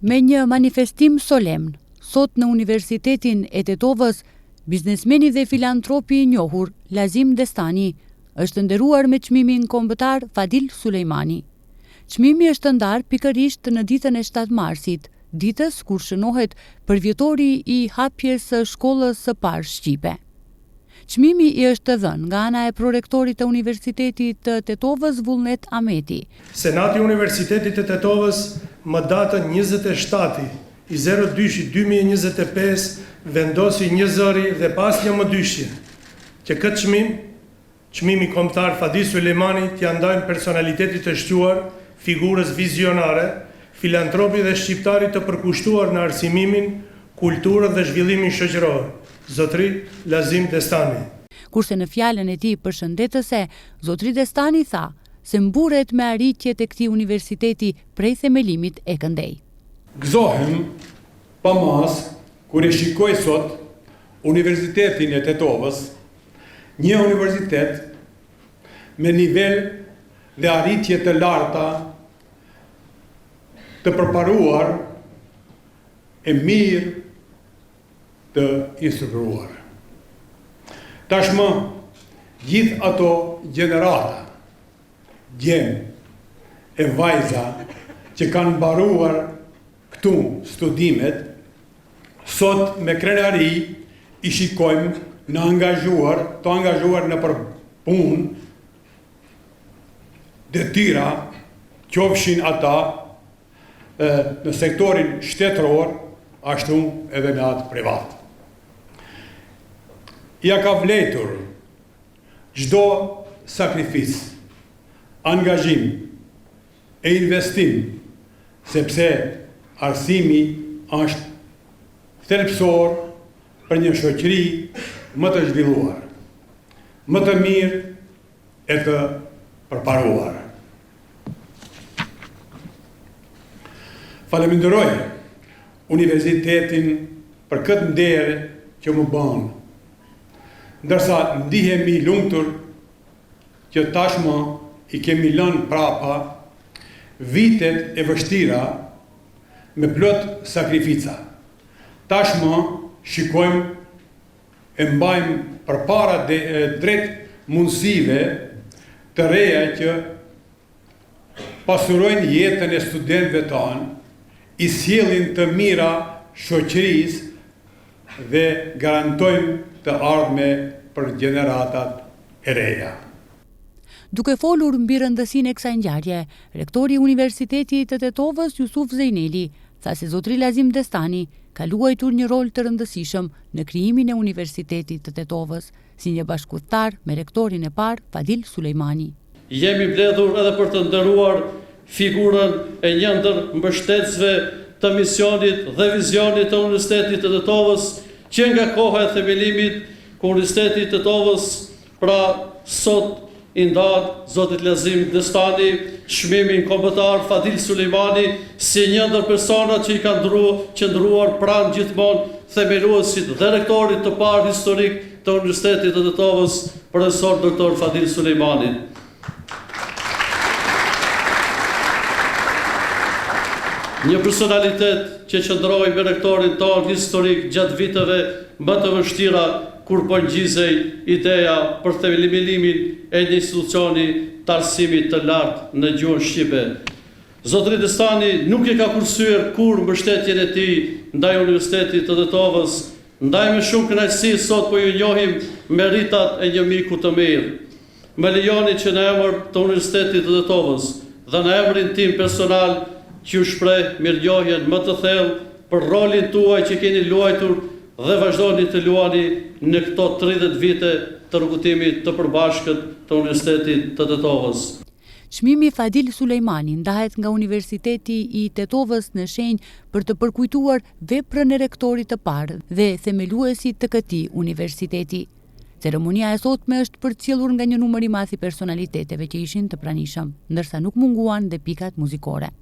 Me një manifestim solemn, sot në Universitetin e Tetovës, biznesmeni dhe filantropi i njohur Lazim Destani është nderuar me çmimin kombëtar Fadil Sulejmani. Çmimi është ndarë pikërisht në ditën e 7 marsit, ditës kur shënohet përvjetori i hapjes së shkollës së parë shqipe. Çmimi i është dhënë nga ana e prorektorit të Universitetit të Tetovës Vullnet Ahmeti. Senati i Universitetit të Tetovës më datën 27 i 02/2025 vendosi një zëri dhe pas një mëdyshje që këtë çmimi kombëtar Fadil Sulejmani t'ia ndajnë personalitetit të shquar, figurës vizionare, filantropi dhe shqiptari të përkushtuar në arsimimin, kulturën dhe zhvillimin shoqëror, zotëri Lazim Destani. Kurse në fjalën e tij përshëndetëse, zotëri Destani tha se mburet me arritjet e këtij universiteti prej themelimit e këndej. Gëzohem pa mas kur e shikoj sot Universitetin e Tetovës, një universitet me nivel dhe arritje të larta, të përparuar, e mirë të instruuar. Tashmë, gjithë ato gjenerata, djemë e vajza që kanë mbaruar këtu studimet, sot me krenari i shikojmë të angazhuar në punë, detyra, qofshin ata në sektorin shtetëror, ashtu edhe në atë privat. Ja ka vlerëtur çdo sakrificë, angazhim e investim, sepse arsimi është thelbësor për një shoqëri më të zhvilluar, më të mirë e të përparuar. Falenderoj Universitetin për këtë nder që më bën, ndërsa ndihemi lumtur që tashmë i kemi lënë prapa vitet e vështira me plot sakrifica. Tashmë shikojmë e mbajmë përpara drejt mundësive të reja që pasurojnë jetën e studentëve tanë, i sjellin të mira shoqërisë dhe garantojnë të ardhme për gjeneratat e reja. Duke folur mbi rëndësinë e kësaj ngjarje, rektori i Universitetit të Tetovës Jusuf Zejneli tha se zotëri Lazim Destani ka luajtur një rol të rëndësishëm në krijimin e Universitetit të Tetovës, si një bashkëpunëtar me rektorin e parë Fadil Sulejmani. Jemi mbledhur edhe për të nderuar figurën e një ndër mbështetësve të misionit dhe vizionit të Universitetit të Tetovës, që nga koha e themelimit ku Universiteti i Tetovës pra sot i ndan zotit Lazim Destani çmimin kombëtar Fadil Sulejmani si një ndër personat që i kanë qëndruar pranë gjithmonë themeluesit dhe rektorit të parë historik të Universitetit të Tetovës, profesor doktor Fadil Sulejmani. Një personalitet që qëndroi me rektorin tonë historik gjatë viteve më të vështira kur po ngjizej ideja për themelimin e një institucioni të arsimit të lartë në gjuhën shqipe. Zotëri Destani nuk e ka kursyer kur mbështetjen e tij ndaj Universitetit të Tetovës, ndaj me shumë kënaqësi sot po ju njohim meritat e një miku të mirë. Më lejoni që në emër të Universitetit të Tetovës dhe në emrin tim personal që ju shpreh mirënjohjen më të thellë për rolin tuaj që keni luajtur dhe vazhdoni të luani në këto 30 vite të rrugëtimit të përbashkët të Universitetit të Tetovës. Çmimi Fadil Sulejmani ndahet nga Universiteti i Tetovës në shenjë për të përkujtuar veprën e rektorit të parë dhe themeluesit të këtij universiteti. Ceremonia e sotme është përcjellur nga një numër i madh i personaliteteve që ishin të pranishëm, ndërsa nuk munguan dhe pikat muzikore.